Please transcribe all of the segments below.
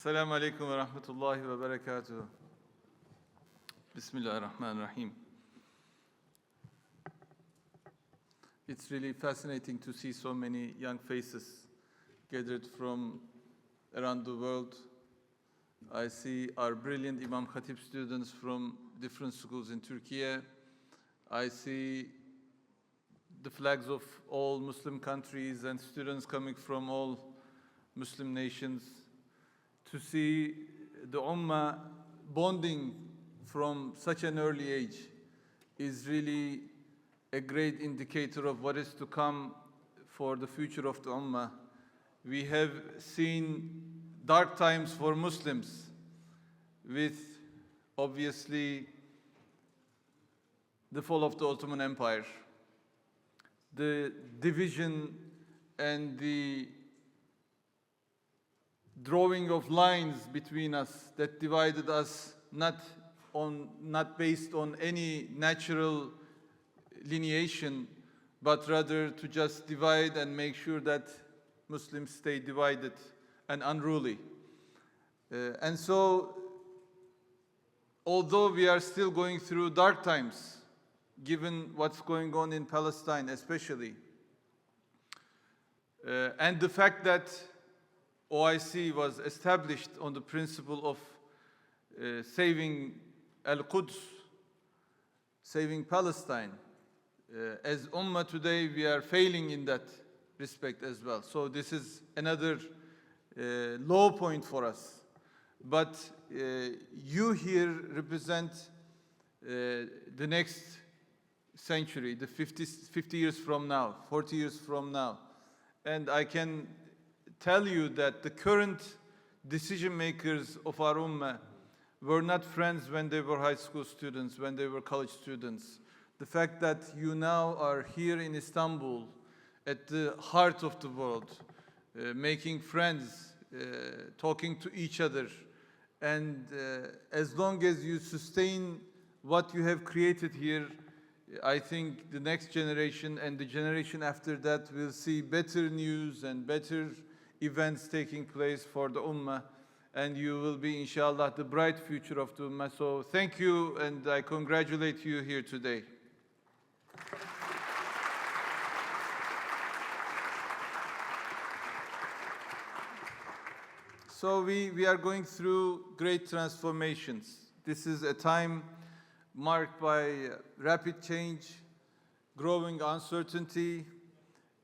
Assalamu alaikum wa rahmatullahi wa barakatuh. Bismillahirrahmanirrahim. It's really fascinating to see so many young faces gathered from around the world. I see our brilliant Imam Khatib students from different schools in Turkey. I see the flags of all Muslim countries and students coming from all Muslim nations. To see the Ummah bonding from such an early age is really a great indicator of what is to come for the future of the Ummah. We have seen dark times for Muslims with obviously the fall of the Ottoman Empire, the division and the drawing of lines between us that divided us not based on any natural lineation, but rather to just divide and make sure that Muslims stay divided and unruly. And so, although we are still going through dark times, given what's going on in Palestine especially, and the fact that OIC was established on the principle of saving Al-Quds, saving Palestine. As Ummah today, we are failing in that respect as well. So this is another low point for us. But you here represent the next century, the 50 years from now, 40 years from now. And I can tell you that the current decision makers of our Ummah were not friends when they were high school students, when they were college students. The fact that you now are here in Istanbul, at the heart of the world, making friends, talking to each other, and as long as you sustain what you have created here, I think the next generation and the generation after that will see better news and better events taking place for the Ummah, and you will be, inshallah, the bright future of the Ummah. So thank you, and I congratulate you here today. So we are going through great transformations. This is a time marked by rapid change, growing uncertainty,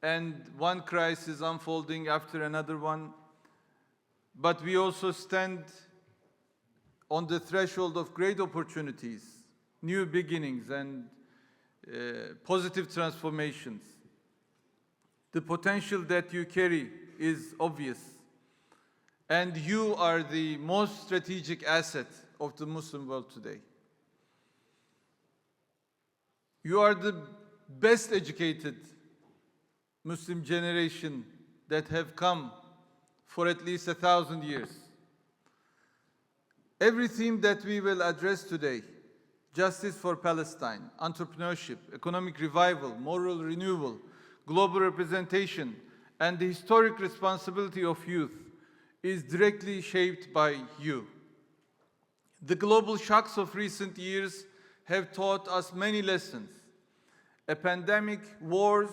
and one crisis unfolding after another one. But we also stand on the threshold of great opportunities, new beginnings, and positive transformations. The potential that you carry is obvious, and you are the most strategic asset of the Muslim world today. You are the best educated Muslim generation that have come for at least 1,000 years. Every theme that we will address today, justice for Palestine, entrepreneurship, economic revival, moral renewal, global representation, and the historic responsibility of youth, is directly shaped by you. The global shocks of recent years have taught us many lessons. A pandemic, wars,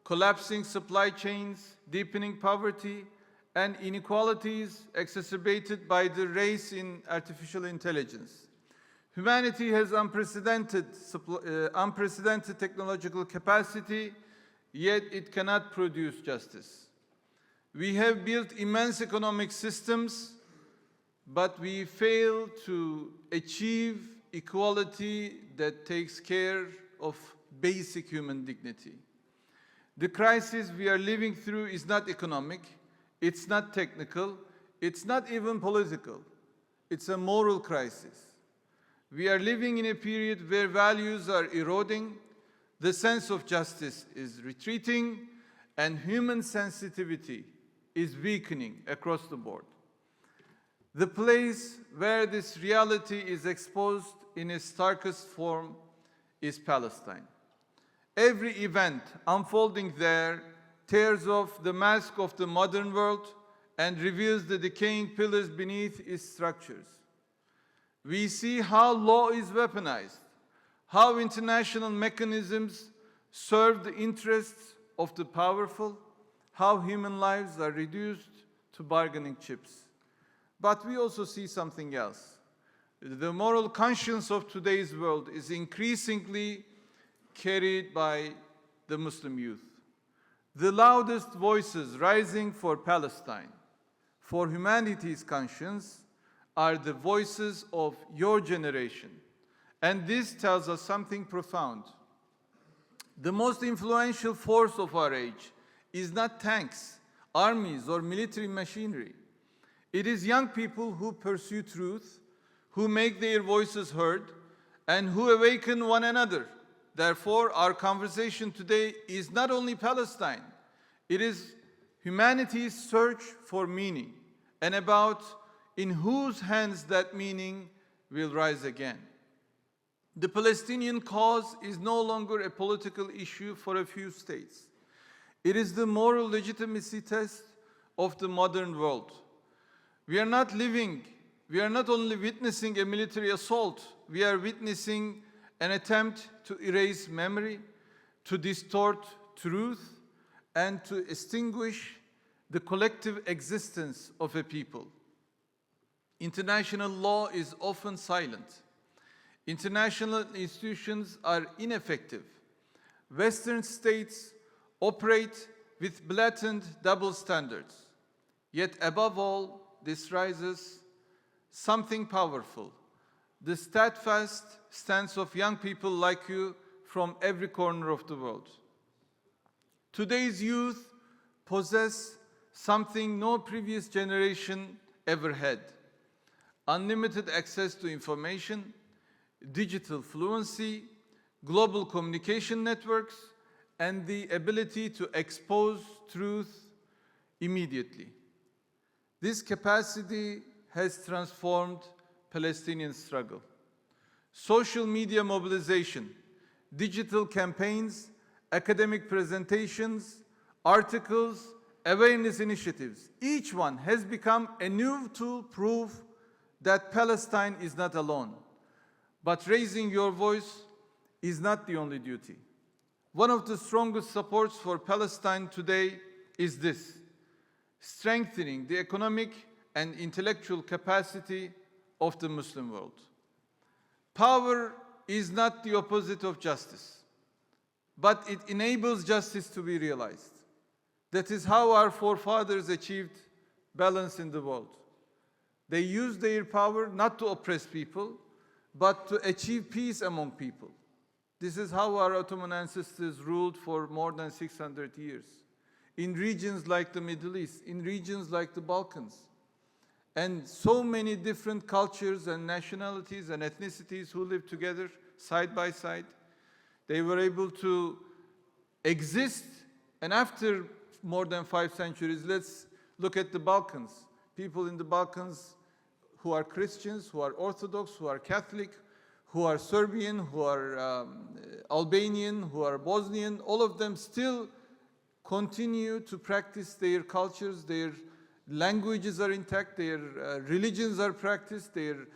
collapsing supply chains, deepening poverty, and inequalities exacerbated by the race in artificial intelligence. Humanity has unprecedented technological capacity, yet it cannot produce justice. We have built immense economic systems, but we fail to achieve equality that takes care of basic human dignity. The crisis we are living through is not economic, it's not technical, it's not even political. It's a moral crisis. We are living in a period where values are eroding, the sense of justice is retreating, and human sensitivity is weakening across the board. The place where this reality is exposed in its starkest form is Palestine. Every event unfolding there tears off the mask of the modern world and reveals the decaying pillars beneath its structures. We see how law is weaponized, how international mechanisms serve the interests of the powerful, how human lives are reduced to bargaining chips. But we also see something else. The moral conscience of today's world is increasingly carried by the Muslim youth. The loudest voices rising for Palestine, for humanity's conscience, are the voices of your generation. And this tells us something profound. The most influential force of our age is not tanks, armies, or military machinery. It is young people who pursue truth, who make their voices heard, and who awaken one another. Therefore, our conversation today is not only Palestine, it is humanity's search for meaning, and about in whose hands that meaning will rise again. The Palestinian cause is no longer a political issue for a few states. It is the moral legitimacy test of the modern world. We are not only witnessing a military assault, we are witnessing an attempt to erase memory, to distort truth, and to extinguish the collective existence of a people. International law is often silent. International institutions are ineffective. Western states operate with blatant double standards. Yet above all, this rises something powerful, the steadfast stance of young people like you from every corner of the world. Today's youth possess something no previous generation ever had: unlimited access to information, digital fluency, global communication networks, and the ability to expose truth immediately. This capacity has transformed Palestinian struggle. Social media mobilization, digital campaigns, academic presentations, articles, awareness initiatives, each one has become a new tool proof that Palestine is not alone. But raising your voice is not the only duty. One of the strongest supports for Palestine today is this: strengthening the economic and intellectual capacity of the Muslim world. Power is not the opposite of justice, but it enables justice to be realized. That is how our forefathers achieved balance in the world. They used their power not to oppress people, but to achieve peace among people. This is how our Ottoman ancestors ruled for more than 600 years. In regions like the Middle East, in regions like the Balkans, and so many different cultures and nationalities and ethnicities who lived together side by side, they were able to exist. And after more than 5 centuries, let's look at the Balkans. People in the Balkans who are Christians, who are Orthodox, who are Catholic, who are Serbian, who are Albanian, who are Bosnian, all of them still continue to practice their cultures, their languages are intact, their religions are practiced, their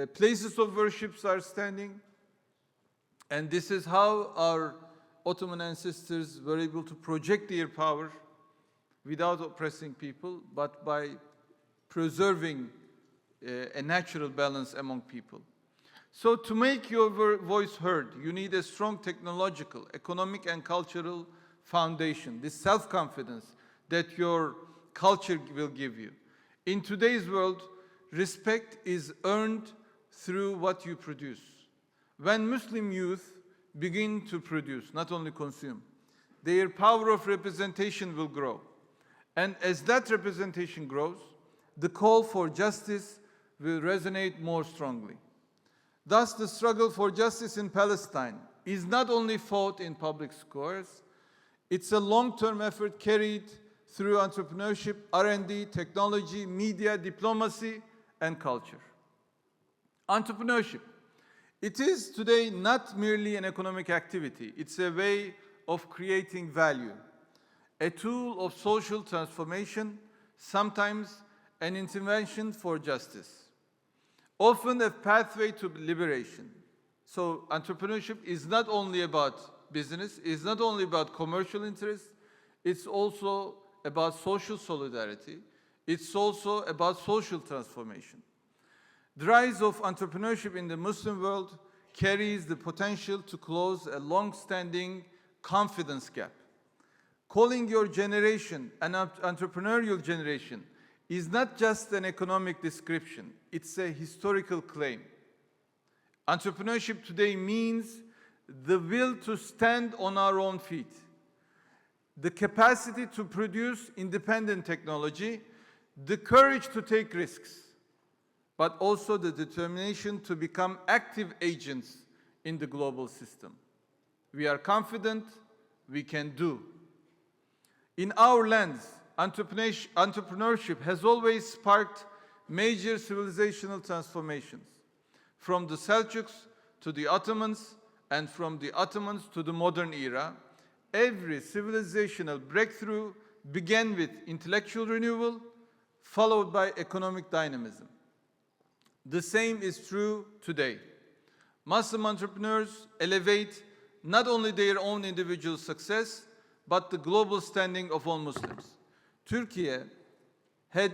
places of worship are standing. And this is how our Ottoman ancestors were able to project their power without oppressing people, but by preserving a natural balance among people. So to make your voice heard, you need a strong technological, economic, and cultural foundation, this self-confidence that your culture will give you. In today's world, respect is earned through what you produce. When Muslim youth begin to produce, not only consume, their power of representation will grow. And as that representation grows, the call for justice will resonate more strongly. Thus, the struggle for justice in Palestine is not only fought in public squares, it's a long-term effort carried through entrepreneurship, R&D, technology, media, diplomacy, and culture. Entrepreneurship. It is today not merely an economic activity, it's a way of creating value, a tool of social transformation, sometimes an intervention for justice, often a pathway to liberation. So entrepreneurship is not only about business, it's not only about commercial interests, it's also about social solidarity, it's also about social transformation. The rise of entrepreneurship in the Muslim world carries the potential to close a long-standing confidence gap. Calling your generation an entrepreneurial generation is not just an economic description, it's a historical claim. Entrepreneurship today means the will to stand on our own feet, the capacity to produce independent technology, the courage to take risks, but also the determination to become active agents in the global system. We are confident we can do. In our lands, entrepreneurship has always sparked major civilizational transformations, from the Seljuks to the Ottomans, and from the Ottomans to the modern era. Every civilizational breakthrough began with intellectual renewal, followed by economic dynamism. The same is true today. Muslim entrepreneurs elevate not only their own individual success, but the global standing of all Muslims. Turkey had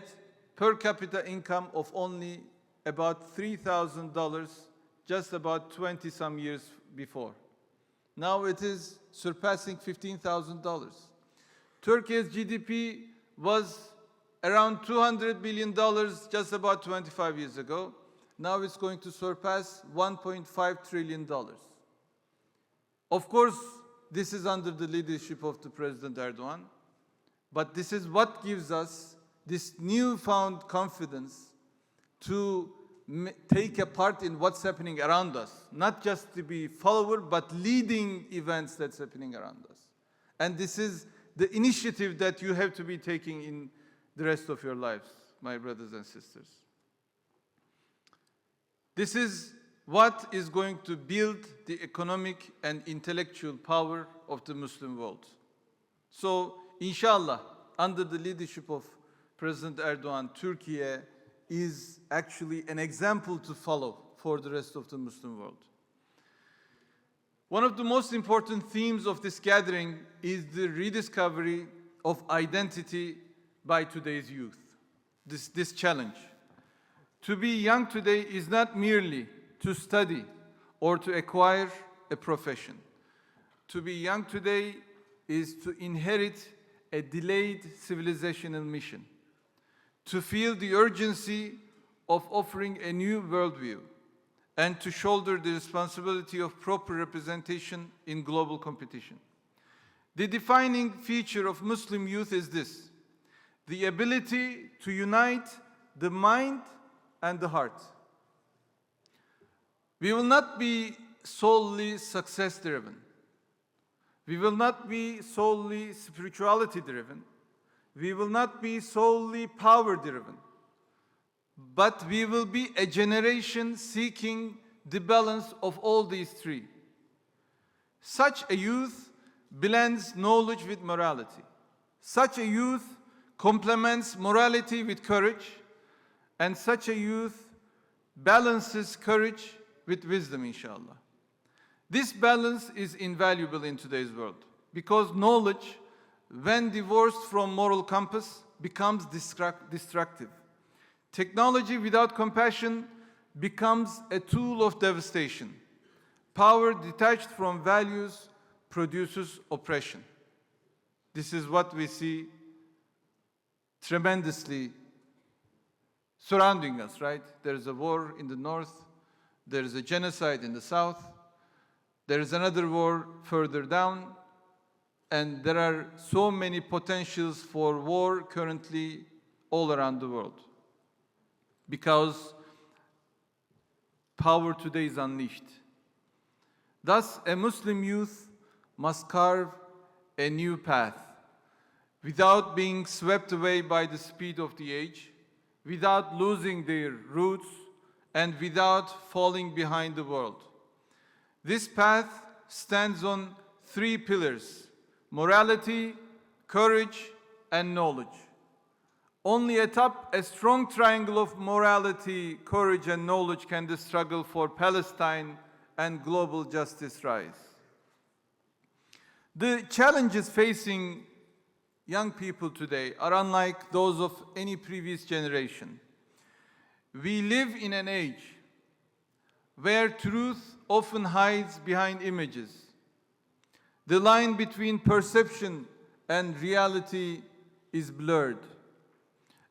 per capita income of only about $3,000 just about 20-some years before. Now it is surpassing $15,000. Turkey's GDP was around $200 billion just about 25 years ago. Now it's going to surpass $1.5 trillion. Of course, this is under the leadership of the President Erdoğan, but this is what gives us this newfound confidence to take a part in what's happening around us, not just to be follower, but leading events that's happening around us. And this is the initiative that you have to be taking in the rest of your lives, my brothers and sisters. This is what is going to build the economic and intellectual power of the Muslim world. So, inshallah, under the leadership of President Erdoğan, Turkey is actually an example to follow for the rest of the Muslim world. One of the most important themes of this gathering is the rediscovery of identity by today's youth, this challenge. To be young today is not merely to study or to acquire a profession. To be young today is to inherit a delayed civilizational mission, to feel the urgency of offering a new worldview, and to shoulder the responsibility of proper representation in global competition. The defining feature of Muslim youth is this: the ability to unite the mind and the heart. We will not be solely success-driven. We will not be solely spirituality-driven. We will not be solely power-driven. But we will be a generation seeking the balance of all these three. Such a youth blends knowledge with morality. Such a youth complements morality with courage, and such a youth balances courage with wisdom, inshallah. This balance is invaluable in today's world because knowledge, when divorced from moral compass, becomes destructive. Technology without compassion becomes a tool of devastation. Power detached from values produces oppression. This is what we see tremendously surrounding us, right? There is a war in the north, there is a genocide in the south, there is another war further down, and there are so many potentials for war currently all around the world. Because power today is unleashed. Thus, a Muslim youth must carve a new path without being swept away by the speed of the age, without losing their roots, and without falling behind the world. This path stands on three pillars: morality, courage, and knowledge. Only atop a strong triangle of morality, courage, and knowledge can the struggle for Palestine and global justice rise. The challenges facing young people today are unlike those of any previous generation. We live in an age where truth often hides behind images. The line between perception and reality is blurred,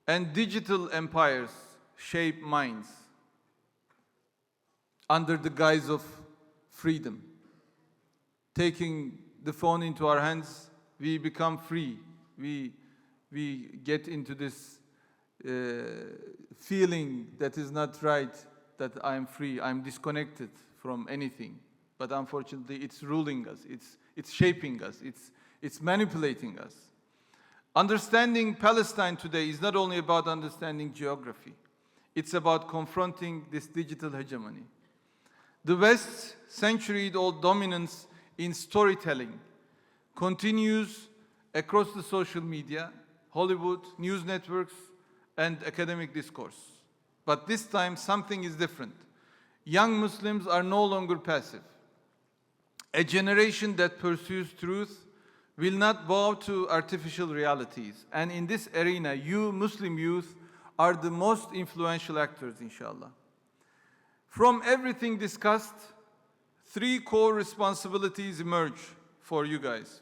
and digital empires shape minds under the guise of freedom. Taking the phone into our hands, we become free. We get into this feeling that is not right, that I'm free, I'm disconnected from anything. But unfortunately, it's ruling us, it's shaping us, it's manipulating us. Understanding Palestine today is not only about understanding geography, it's about confronting this digital hegemony. The West's century-old dominance in storytelling continues across the social media, Hollywood, news networks, and academic discourse. But this time, something is different. Young Muslims are no longer passive. A generation that pursues truth will not bow to artificial realities. And in this arena, you, Muslim youth, are the most influential actors, inshallah. From everything discussed, 3 core responsibilities emerge for you guys.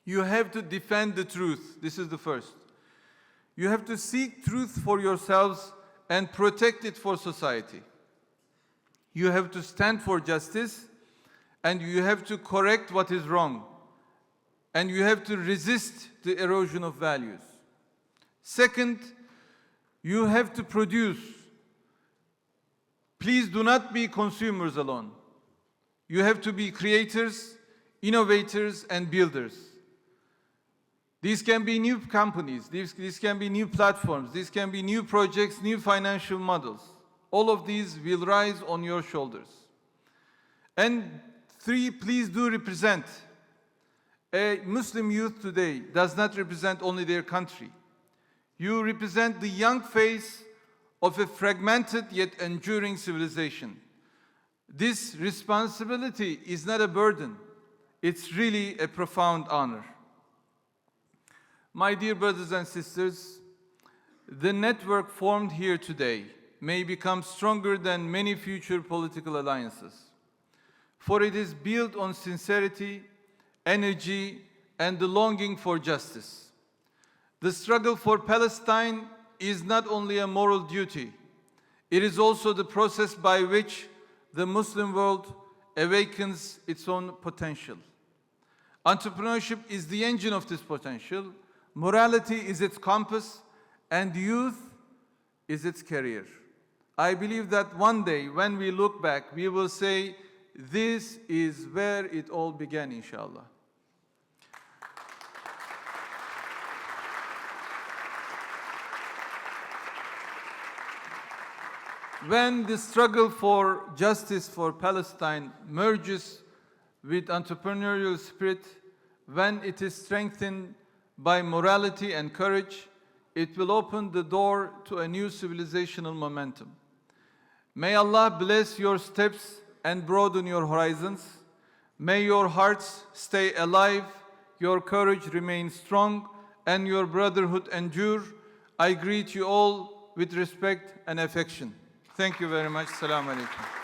You have to defend the truth. This is the first. You have to seek truth for yourselves and protect it for society. You have to stand for justice, and you have to correct what is wrong. And you have to resist the erosion of values. Second, you have to produce. Please do not be consumers alone. You have to be creators, innovators, and builders. These can be new companies, these can be new platforms, these can be new projects, new financial models. All of these will rise on your shoulders. And 3, please do represent. A Muslim youth today does not represent only their country. You represent the young face of a fragmented yet enduring civilization. This responsibility is not a burden. It's really a profound honor. My dear brothers and sisters, the network formed here today may become stronger than many future political alliances, for it is built on sincerity, energy, and the longing for justice. The struggle for Palestine is not only a moral duty, it is also the process by which the Muslim world awakens its own potential. Entrepreneurship is the engine of this potential, morality is its compass, and youth is its career. I believe that one day, when we look back, we will say, this is where it all began, inshallah. When the struggle for justice for Palestine merges with entrepreneurial spirit, when it is strengthened by morality and courage, it will open the door to a new civilizational momentum. May Allah bless your steps and broaden your horizons. May your hearts stay alive, your courage remain strong, and your brotherhood endure. I greet you all with respect and affection. Thank you very much. Assalamu alaikum.